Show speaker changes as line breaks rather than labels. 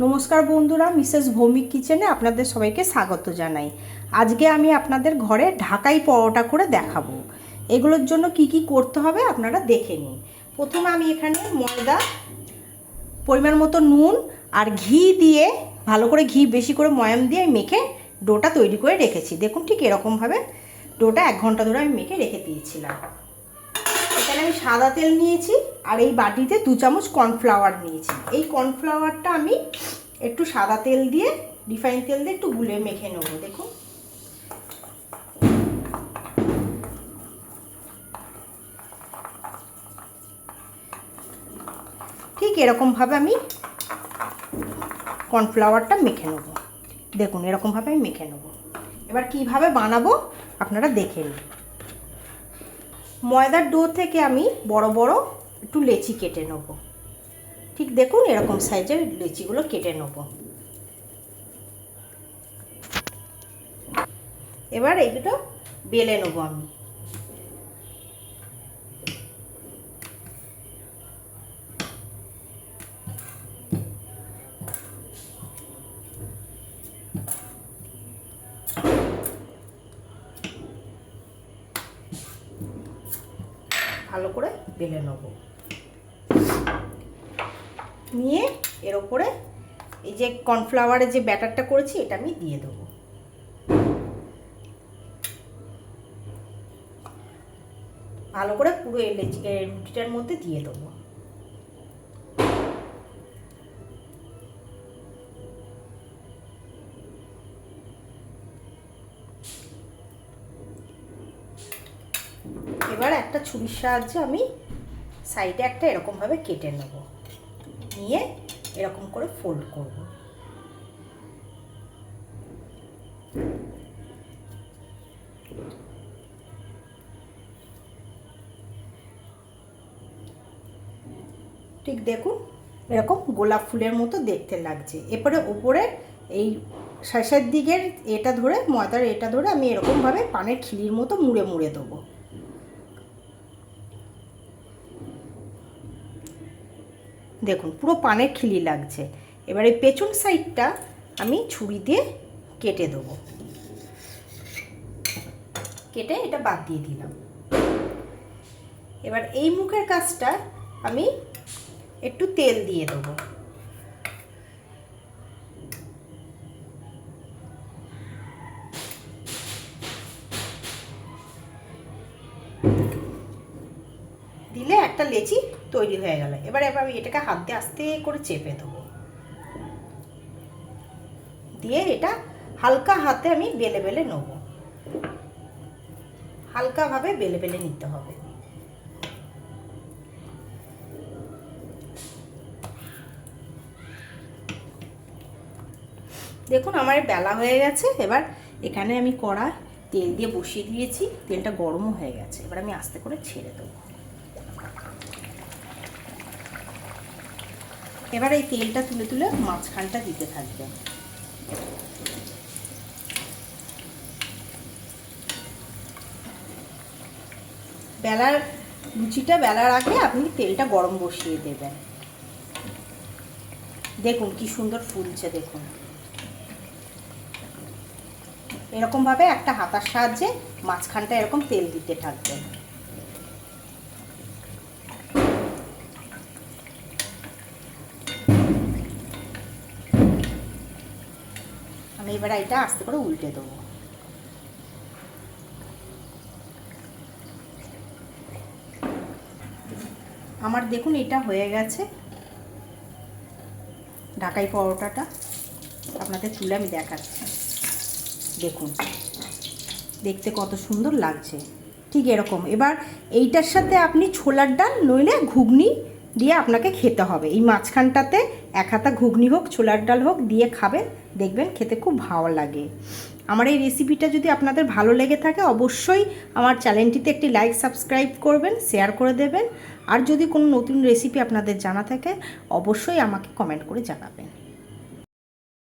নমস্কার বন্ধুরা, মিসেস ভৌমিক কিচেনে আপনাদের সবাইকে স্বাগত জানাই। আজকে আমি আপনাদের ঘরে ঢাকাই পরোটা করে দেখাবো। এগুলোর জন্য কি কি করতে হবে আপনারা দেখে নিন। প্রথমে আমি এখানে ময়দা, পরিমাণ মতো নুন আর ঘি দিয়ে ভালো করে বেশি করে ময়াম দিয়ে মেখে ডোটা তৈরি করে রেখেছি। দেখুন ঠিক এরকমভাবে ডোটা 1 ঘন্টা ধরে আমি মেখে রেখে দিয়েছিলাম। এখানে আমি সাদা তেল নিয়েছি আর এই বাটিতে 2 চামচ কর্নফ্লাওয়ার নিয়েছি। এই কর্নফ্লাওয়ারটা আমি একটু সাদা তেল দিয়ে, রিফাইন তেল দিয়ে একটু গুলে মেখে নেব। দেখুন ঠিক এরকমভাবে আমি কর্নফ্লাওয়ারটা মেখে নেব। দেখুন এরকমভাবে আমি মেখে নেব। এবার কিভাবে বানাবো আপনারা দেখে নিন। ময়দার ডো থেকে আমি বড় বড় একটু লেচি কেটে নেব। ঠিক দেখুন এরকম সাইজের লেচিগুলো কেটে নেব। এবার এগুলো বেলে নেব আমি। ভালো করে বেলে নেব। নিয়ে এর উপরে এই যে কর্নফ্লাওয়ারের যে ব্যাটারটা করেছি এটা আমি দিয়ে দেবো। ভালো করে পুরো এই রুটিটার মধ্যে দিয়ে দেবো। এবার একটা ছুরির সাহায্যে আমি সাইডে একটা এরকমভাবে কেটে নেব। নিয়ে এরকম করে ফোল্ড করব। ঠিক দেখুন এরকম গোলাপ ফুলের মতো দেখতে লাগছে। এরপরে উপরে এই শেষের দিকের এটা ধরে, ময়দার এটা ধরে আমি এরকমভাবে পানের খিলির মতো মুড়ে মুড়ে দেবো। দেখুন পুরো পানের খিলি লাগছে। এবার এই পেছন সাইডটা আমি ছুরি দিয়ে কেটে দেবো। কেটে এটা বাদ দিয়ে দিলাম। এবার এই মুখের কাজটা আমি একটু তেল দিয়ে দেবো। দিলে একটা লেচি তৈরি হয়ে গেল। এবার আমি এটাকে হাত দিয়ে আস্তে করে চেপে দেবো। দিয়ে এটা হালকা হাতে আমি বেলে বেলে নেব। হালকাভাবে বেলে বেলে নিতে হবে। দেখুন আমার বেলা হয়ে গেছে। এবার এখানে আমি কড়া তেল দিয়ে বসিয়ে দিয়েছি। তেলটা গরমও হয়ে গেছে। এবার আমি আস্তে করে ছেড়ে দেবো। এবার এই তেলটা তুলে তুলে মাঝখানটা দিতে থাকবে। লুচিটা বেলার আগে আপনি তেলটা গরম বসিয়ে দেবেন। দেখুন কি সুন্দর ফুলছে। দেখুন এরকমভাবে একটা হাতার সাহায্যে মাঝখানটা এরকম তেল দিতে থাকবেন। আমি এবার এটা আস্তে করে উল্টে দেবো। আমার দেখুন এটা হয়ে গেছে ঢাকাই পরোটাটা। আপনাদের তুলে আমি দেখাচ্ছি। দেখুন দেখতে কত সুন্দর লাগছে। ঠিক এরকম। এবার এইটার সাথে আপনি ছোলার ডাল নইলে ঘুগনি দিয়ে আপনাকে খেতে হবে। এই মাঝখানটাতে 1 হাতা ঘুগনি হোক, ছোলার ডাল হোক দিয়ে খাবেন, দেখবেন খেতে খুব ভালো লাগে। আমার এই রেসিপিটা যদি আপনাদের ভালো লেগে থাকে অবশ্যই আমার চ্যানেলটিতে একটি লাইক, সাবস্ক্রাইব করবেন, শেয়ার করে দেবেন। আর যদি কোনো নতুন রেসিপি আপনাদের জানা থাকে অবশ্যই আমাকে কমেন্ট করে জানাবেন।